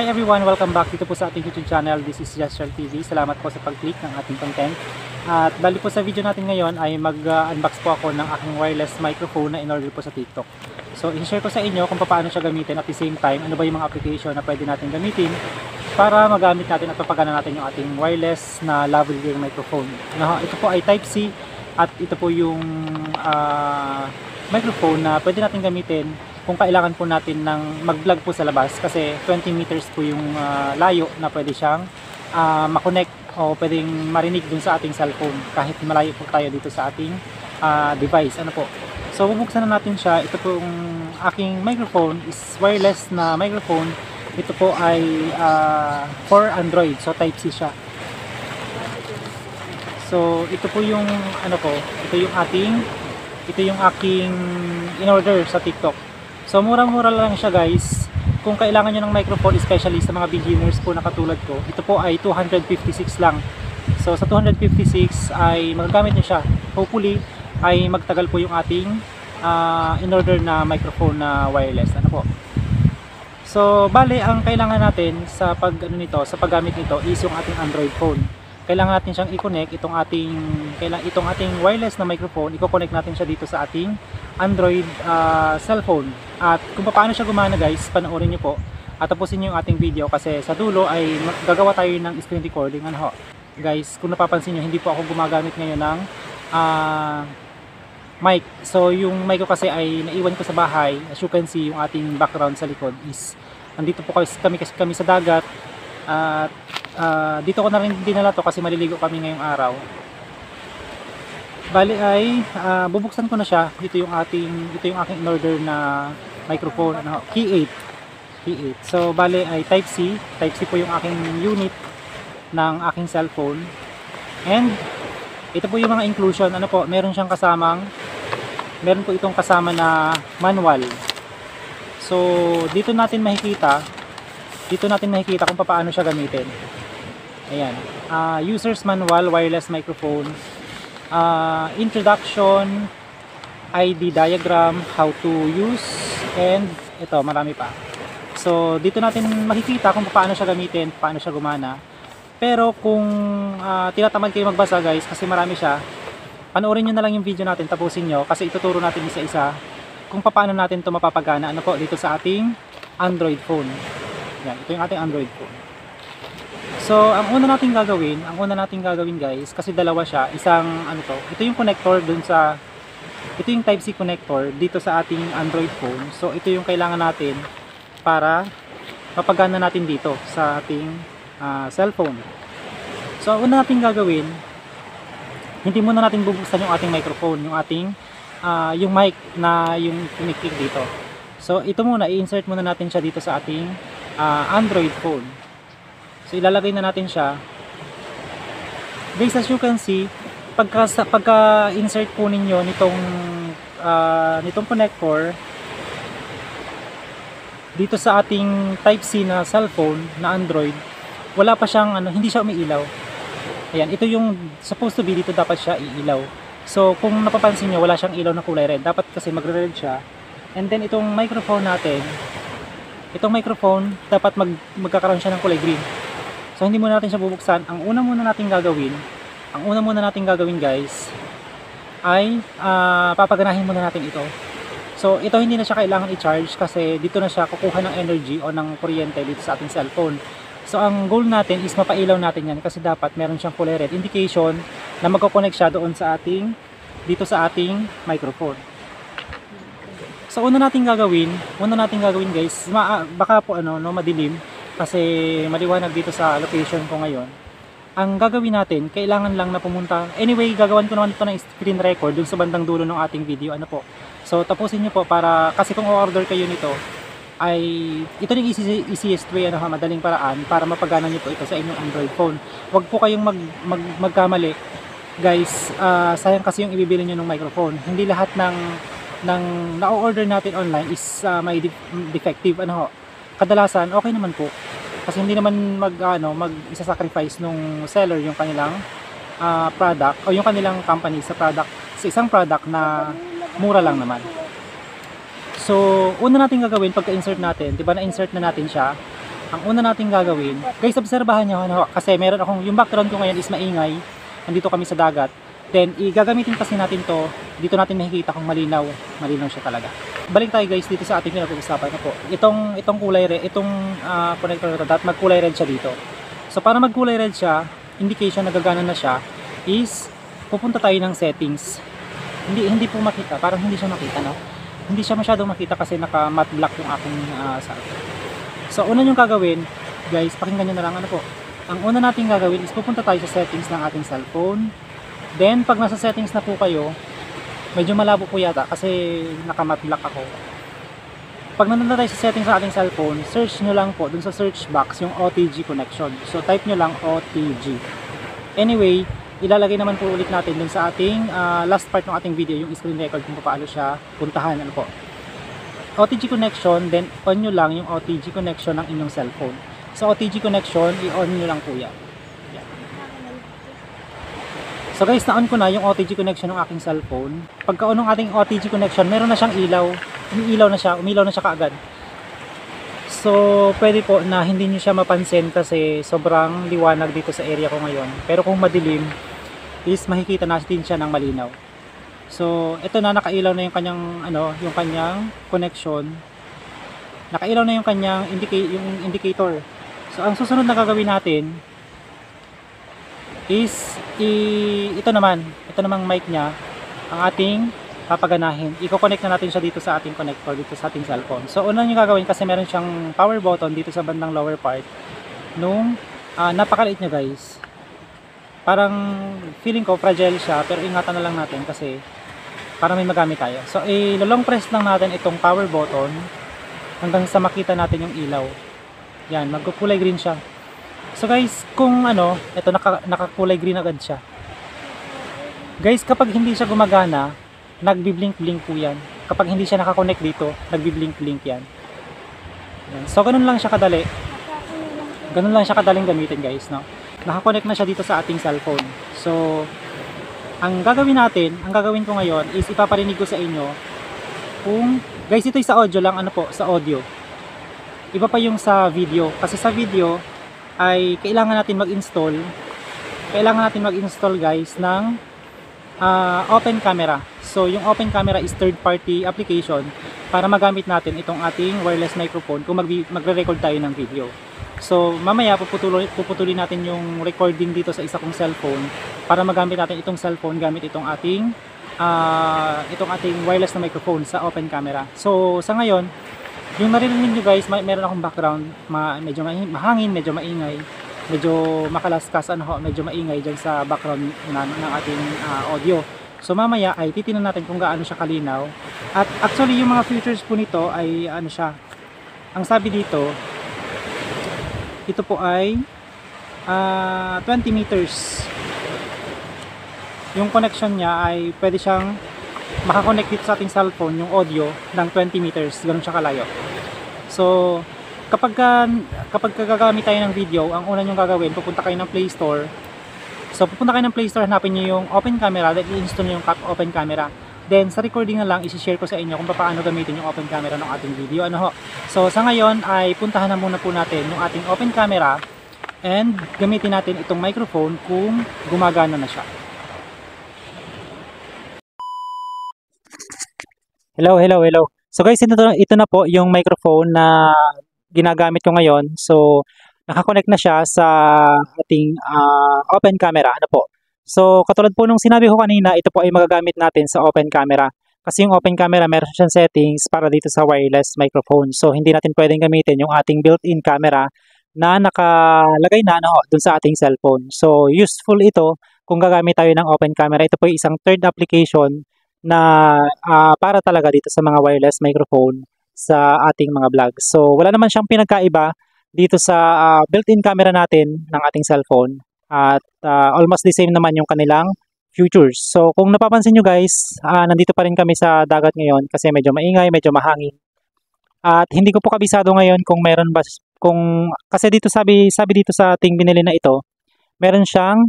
Hi everyone! Welcome back dito po sa ating YouTube channel. This is Jasher TV. Salamat po sa pag-click ng ating content. At bali po sa video natin ngayon ay mag-unbox po ako ng aking wireless microphone na in-order po sa TikTok. So i-share ko sa inyo kung paano siya gamitin at the same time ano ba yung mga application na pwede natin gamitin para magamit natin at papagana natin yung ating wireless na lavalier microphone. Ito po ay Type-C at ito po yung microphone na pwede natin gamitin kung kailangan po natin ng mag-vlog po sa labas kasi 20 meters po yung layo na pwede siyang makonect o pwedeng marinig dun sa ating cellphone kahit malayo po tayo dito sa ating device. Ano po? So bubuksan na natin siya. Ito pong aking microphone is wireless na microphone. Ito po ay for Android. So Type-C siya. So ito po yung ano po, ito yung aking in-order sa TikTok. So murang-mura lang siya guys. Kung kailangan nyo ng microphone, especially sa mga beginners po na katulad ko, ito po ay 256 lang. So sa 256 ay magagamit nyo siya. Hopefully ay magtagal po yung ating in-order na microphone na wireless. Ano po? So bale, ang kailangan natin sa paggamit nito is yung ating Android phone. Kailangan natin siyang i-connect itong ating wireless na microphone. I-connect natin siya dito sa ating Android cellphone. At kung paano siya gumana guys, panoorin niyo po at tapusin niyo yung ating video kasi sa dulo ay gagawa tayo ng screen recording. Ano ho? Guys, kung napapansin niyo, hindi po ako gumagamit ngayon ng mic. So yung mic ko kasi ay naiwan ko sa bahay. As you can see, yung ating background sa likod is nandito po kami sa dagat. At dito ko na rin dinala to kasi maliligo kami ngayong araw. Bali ay bubuksan ko na siya. Ito yung aking in-order na microphone, Key 8. So bali ay Type-C po yung aking unit ng aking cellphone. And ito po yung mga inclusion. Ano po, meron po itong kasama na manual. So dito natin makikita kung paano siya gamitin. Ayan, user's manual, wireless microphone, introduction, ID diagram, how to use, and ito, marami pa. So dito natin makikita kung paano siya gamitin, paano siya gumana. Pero kung tinatamad kayo magbasa guys, kasi marami siya, panoorin nyo na lang yung video natin, tapusin nyo, kasi ituturo natin isa-isa kung paano natin ito mapapagana dito sa ating Android phone. Yan, ito yung ating Android phone. So, ang una nating gagawin guys, kasi dalawa siya, ito yung connector ito yung Type-C connector dito sa ating Android phone. So, ito yung kailangan natin para mapagana natin dito sa ating cellphone. So, ang una nating gagawin, hindi muna natin bubuksan yung ating microphone, yung mic na yung kiniklik dito. So, ito muna, i-insert muna natin siya dito sa ating Android phone. So ilalagay na natin siya. Guys, as you can see, pagka insert po ninyo nitong connector dito sa ating Type-C na cellphone na Android, wala pa siyang hindi siya umiilaw. Ayan, ito yung supposed to be, dito dapat siya iilaw. So kung napapansin niyo, wala siyang ilaw na kulay red. Dapat kasi magre-red siya. And then itong microphone natin, dapat magkakaroon siya ng kulay green. So hindi muna natin siya bubuksan. Ang una muna nating gagawin guys ay papaganahin muna natin ito. So ito hindi na siya kailangan i-charge kasi dito na siya kukuha ng energy o ng kuryente dito sa ating cellphone. So ang goal natin is mapailaw natin yan kasi dapat meron siyang kulay red, indication na magko-connect siya doon dito sa ating microphone. So una nating gagawin guys, baka po madilim kasi maliwanag dito sa location ko ngayon. Ang gagawin natin, kailangan lang na pumunta. Anyway, gagawan ko naman ito ng screen record dun sa bandang dulo ng ating video. So tapusin niyo po kasi kung order kayo nito ay ito yung easiest way, madaling paraan para mapagana niyo po ito sa inyong Android phone. Huwag po kayong magkamali. Guys, sayang kasi yung ibibili niyo ng microphone. Hindi lahat ng na-order natin online is may defective. Kadalasan okay naman po kasi hindi naman isa-sacrifice nung seller yung kanilang product o yung kanilang company sa isang product na mura lang naman. So, una natin gagawin pagka-insert natin, 'di ba na-insert na natin siya, ang una nating gagawin, guys, obserbahan nyo, ano, kasi meron akong, yung background ko ngayon is maingay, nandito kami sa dagat, then gagamitin kasi natin to, dito natin makikita kung malinaw siya talaga. Balik tayo guys dito sa ating pinag-uusapan na po, itong kulay red, itong connector na dapat magkulay red siya dito. So para magkulay red siya, indication na gagana na siya, is pupunta tayo ng settings. Hindi po makita, parang hindi siya makita, no? Hindi siya masyadong makita kasi naka matte black yung aking cellphone. So una yung gagawin, guys, pakinggan nyo na lang ano po. Ang una nating gagawin is pupunta tayo sa settings ng ating cellphone. Then pag nasa settings na po kayo, medyo malabo po yata kasi naka matte black ako. Pag nandun tayo sa settings ng ating cellphone, search nyo lang po dun sa search box yung OTG connection. So type nyo lang OTG. Anyway, ilalagay naman po ulit natin dun sa ating last part ng ating video, yung screen record kung paano siya puntahan, ano po. OTG connection, then on nyo lang yung OTG connection ng inyong cellphone. So OTG connection, i-on nyo lang po yan. So guys, na-on ko na yung OTG connection ng aking cellphone. Pagka-on ng ating OTG connection, meron na siyang ilaw. Umilaw na siya kaagad. So pwede po na hindi nyo siya mapansin kasi sobrang liwanag dito sa area ko ngayon. Pero kung madilim, is makikita natin siya ng malinaw. So, ito na, nakailaw na yung kanyang yung kanyang connection. Nakailaw na yung kanyang indicator. So, ang susunod na gagawin natin is ito namang mic niya, ang ating papaganahin. I-connect na natin siya dito sa ating connector dito sa ating cellphone. So, una yung gagawin kasi meron siyang power button dito sa bandang lower part nung napakaliit niya, guys. Parang feeling ko fragile siya, pero ingatan na lang natin kasi para may magamit tayo. So, i-long press lang natin itong power button hanggang sa makita natin yung ilaw. Yan, magkukulay green siya. So guys, kung ito nakakulay green agad siya. Guys, kapag hindi siya gumagana, nagbi-blink-blink po yan. Kapag hindi siya nakakonect dito, nagbi-blink-blink yan. Yan. So, ganun lang siya kadali. Ganun lang siya kadaling gamitin, guys, no? Nakakonect na siya dito sa ating cellphone. So, ang gagawin ko ngayon is ipaparinig ko sa inyo kung, guys, ito sa audio lang, sa audio. Iba pa yung sa video, kasi sa video ay kailangan natin mag-install guys ng open camera. So yung open camera is third party application para magamit natin itong ating wireless microphone kung magre-record tayo ng video. So mamaya puputulin natin yung recording dito sa isa kong cellphone para magamit natin itong cellphone gamit itong ating wireless na microphone sa open camera. So sa ngayon, yung narinig nyo guys, meron akong background, medyo mahangin, medyo maingay, medyo makalaskas, medyo maingay dyan sa background ng ating audio. So mamaya ay titingnan natin kung gaano siya kalinaw. At actually yung mga features po nito ay ang sabi dito, ito po ay 20 meters. Yung connection niya ay pwede siyang makakonect dito sa ating cellphone, yung audio ng 20 meters, ganun siya kalayo. So kapag gagamit tayo ng video, ang una nyo gagawin, pupunta kayo ng Play Store. So pupunta kayo ng Play Store, hanapin nyo yung open camera, then i-install nyo yung open camera. Then sa recording na lang, isi-share ko sa inyo kung paano gamitin yung open camera ng ating video. So sa ngayon ay puntahan na muna po natin yung ating open camera and gamitin natin itong microphone kung gumagana na siya. Hello. So guys, ito na po yung microphone na ginagamit ko ngayon. So nakakonect na siya sa ating open camera. So katulad po nung sinabi ko kanina, ito po ay magagamit natin sa open camera. Kasi yung open camera meron siyang settings para dito sa wireless microphone. So hindi natin pwedeng gamitin yung ating built-in camera na nakalagay na dun sa ating cellphone. So useful ito kung gagamit tayo ng open camera. Ito po yung isang third application na para talaga dito sa mga wireless microphone sa ating mga vlog. So wala naman siyang pinagkaiba dito sa built-in camera natin ng ating cellphone. At almost the same naman yung kanilang features. So kung napapansin nyo guys, nandito pa rin kami sa dagat ngayon kasi medyo maingay, medyo mahangin. At hindi ko po kabisado ngayon kung meron ba, kasi dito sabi dito sa ating binili na ito, meron siyang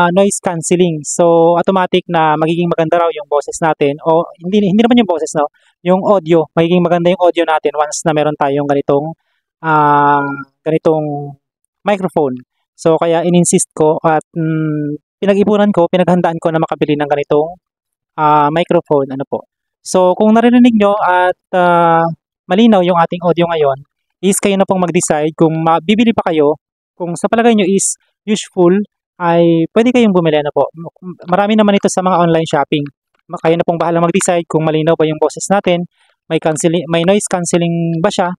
noise cancelling. So automatic na magiging maganda raw yung boses natin, o hindi naman yung boses, yung audio. Magiging maganda yung audio natin once na meron tayong ganitong ganitong microphone. So kaya ininsist ko at pinag-ipunan ko, pinaghandaan ko na makabili ng ganitong microphone. Ano po. So kung naririnig nyo at malinaw yung ating audio ngayon, is kayo na pong mag-decide kung bibili pa kayo. Kung sa palagay nyo is useful, ay pwede kayong bumili na po. Marami naman ito sa mga online shopping. Kayo na pong bahala mag-decide kung malinaw ba yung boses natin, may noise cancelling ba siya,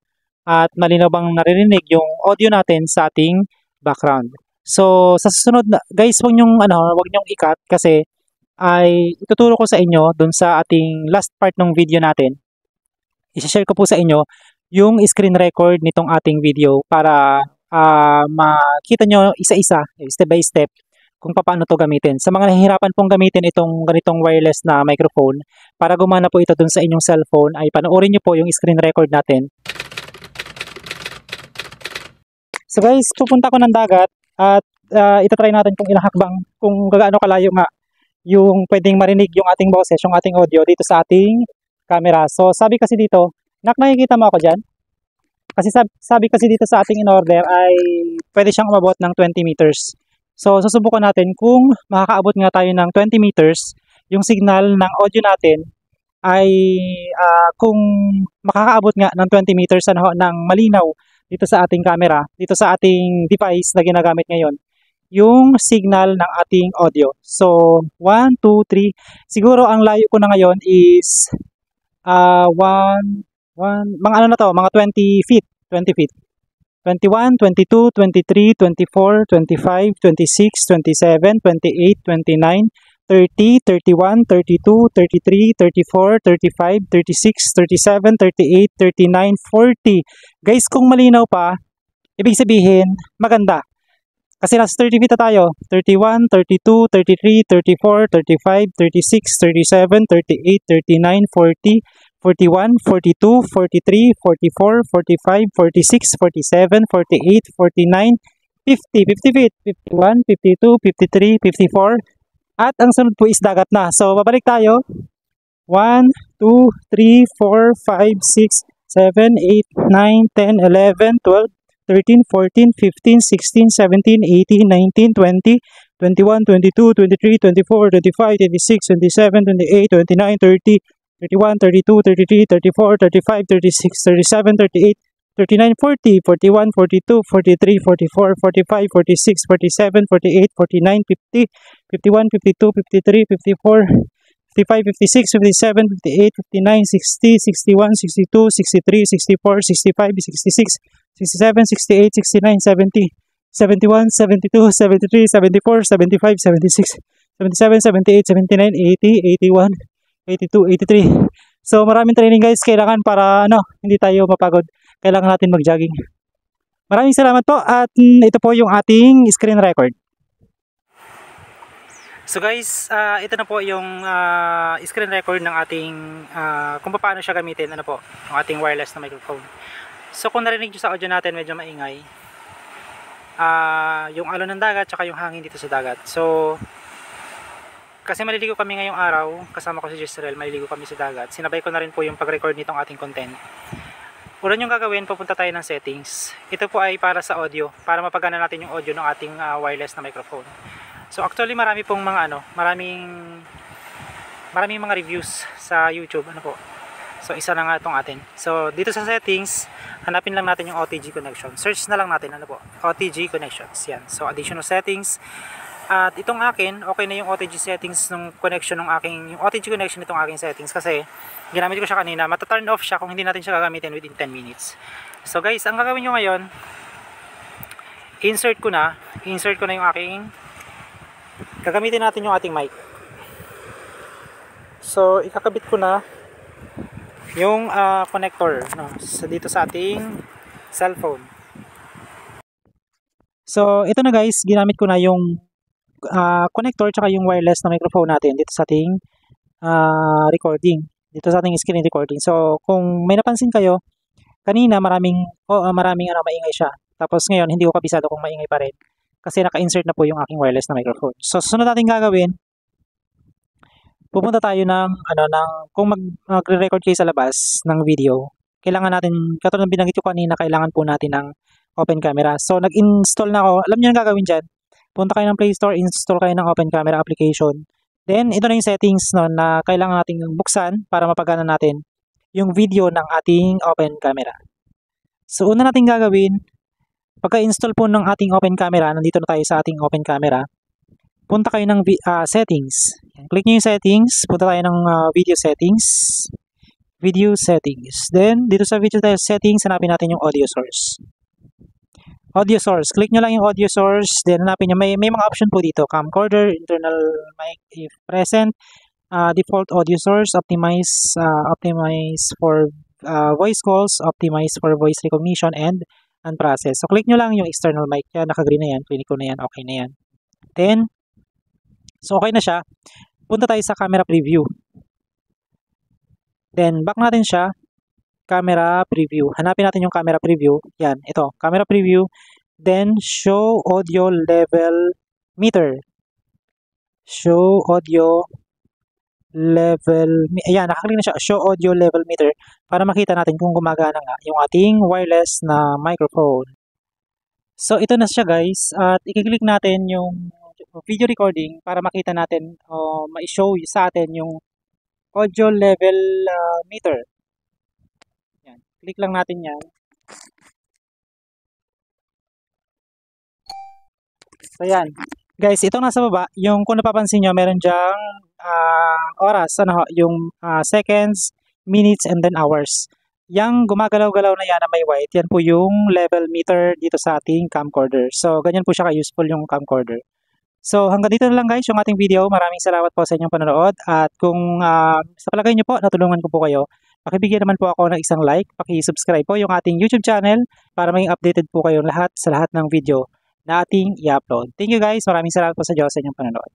at malinaw bang naririnig yung audio natin sa ating background. So sa susunod na, guys, wag nyong i-cut kasi ay ituturo ko sa inyo dun sa ating last part ng video natin. I-share ko po sa inyo yung screen record nitong ating video para makita nyo isa-isa, step by step, kung paano to gamitin. Sa mga nahihirapan pong gamitin itong ganitong wireless na microphone, para gumana po ito dun sa inyong cellphone, ay panoorin nyo po yung screen record natin. So guys, pupunta ko ng dagat at itatry natin kung ilang hakbang, kung gaano kalayo nga yung pwedeng marinig yung ating boses, yung ating audio dito sa ating camera. So sabi kasi dito, nakikita mo ako dyan? Kasi sabi kasi dito sa ating in-order ay pwede siyang umabot ng 20 meters. So susubukan natin kung makakaabot nga tayo ng 20 meters, yung signal ng audio natin ay kung makakaabot nga ng 20 meters ng malinaw dito sa ating camera, dito sa ating device na ginagamit ngayon, yung signal ng ating audio. So 1, 2, 3, siguro ang layo ko na ngayon is mga 20 feet, 21, 22, 23, 24, 25, 26, 27, 28, 29, 30, 31, 32, 33, 34, 35, 36, 37, 38, 39, 40. Guys, kung malinaw pa, ibig sabihin, maganda. Kasi nasa 30 feet na tayo. 31, 32, 33, 34, 35, 36, 37, 38, 39, 40, 41, 42, 43, 44, 45, 46, 47, 48, 49, 50, 50 feet, 51, 52, 53, 54. At ang sunod po is dagat na. So, babalik tayo. 1, 2, 3, 4, 5, 6, 7, 8, 9, 10, 11, 12, 13, 14, 15, 16, 17, 18, 19, 20, 21, 22, 23, 24, 25, 26, 27, 28, 29, 30, 31, 32, 33, 34, 35, 36, 37, 38, 39, 40, 41, 42, 43, 44, 45, 46, 47, 48, 49, 50, 51, 52, 53, 54, 55, 56, 57, 58, 59, 60, 61, 62, 63, 64, 65, 66, 67, 68, 69, 70, 71, 72, 73, 74, 75, 76, 77, 78, 79, 80, 81, 82, 83. So maraming training guys kailangan para hindi tayo mapagod. Kailangan natin mag-jogging. Maraming salamat po at ito po yung ating screen record. So guys, ito na po yung screen record ng ating kung paano siya gamitin, yung ating wireless na microphone. So kung narinig nyo sa audio natin, medyo maingay. Yung alon ng dagat, tsaka yung hangin dito sa dagat. So, kasi maliligo kami ngayong araw, kasama ko si Jezreel, maliligo kami sa dagat. Sinabay ko na rin po yung pag-record nitong ating content. Una yung gagawin, pupunta tayo ng settings. Ito po ay para sa audio, para mapagana natin yung audio ng ating wireless na microphone. So actually marami pong mga maraming mga reviews sa YouTube, So isa na nga itong atin. So dito sa settings, hanapin lang natin yung OTG connection. Search na lang natin, OTG connections. Yan. So additional settings. At itong akin, okay na yung OTG settings ng connection yung OTG connection nitong aking settings kasi ginamit ko siya kanina. Mata-turn off siya kung hindi natin siya gagamitin within 10 minutes. So guys, ang gagawin nyo ngayon, insert ko na yung aking, gagamitin natin yung ating mic. So ikakabit ko na yung connector dito sa ating cellphone. So ito na guys, ginamit ko na yung connector tsaka yung wireless na microphone natin dito sa ating recording, dito sa ating screen recording. So kung may napansin kayo kanina, maraming maingay siya, tapos ngayon hindi ko kabisado kung maingay pa rin kasi naka-insert na po yung aking wireless na microphone. So sunod natin gagawin, pupunta tayo kung magre-record kayo sa labas ng video, kailangan natin, katulad ng binanggit ko kanina, kailangan po natin ng Open Camera. So, nag-install na ako. Alam niyo ang gagawin dyan. Punta kayo ng Play Store, install kayo ng Open Camera application. Then, ito na yung settings no, na kailangan nating buksan para mapagana natin yung video ng ating Open Camera. So, una nating gagawin, pagka-install po ng ating Open Camera, nandito na tayo sa ating Open Camera, punta kayo ng settings. Click nyo yung settings, punta tayo ng video settings. Video settings. Then, dito sa video settings, hanapin natin yung audio source. Audio source. Click nyo lang yung audio source. Then, hanapin nyo. May mga option po dito. Camcorder, internal mic if present, default audio source, optimize for voice calls, optimize for voice recognition, and unprocess. So, click nyo lang yung external mic. Yan, naka-green na yan. Click ko na yan. Okay na yan. Then, so okay na siya. Punta tayo sa camera preview. Then, back natin siya. Camera preview. Hanapin natin yung camera preview. Yan, ito. Camera preview. Then, show audio level meter. Show audio level. Ayan, nakaklik na siya. Show audio level meter. Para makita natin kung gumagana nga yung ating wireless na microphone. So, ito na siya guys. At i-click natin yung video recording para makita natin o ma-show sa atin yung audio level meter. Yan. Click lang natin yan. So yan. Guys, ito nasa baba, yung kung napapansin nyo, meron dyang oras, yung seconds, minutes, and then hours. Yang gumagalaw-galaw na yan na may white, yan po yung level meter dito sa ating camcorder. So, ganyan po siya ka-useful yung camcorder. So, hanggang dito na lang guys yung ating video. Maraming salamat po sa inyong panonood. At kung sa palagay nyo po, natulungan ko po kayo, pakibigyan naman po ako ng isang like, paki-subscribe po yung ating YouTube channel para maging updated po kayo sa lahat ng video na ating i-upload. Thank you guys. Maraming salamat po sa Diyos sa inyong panonood.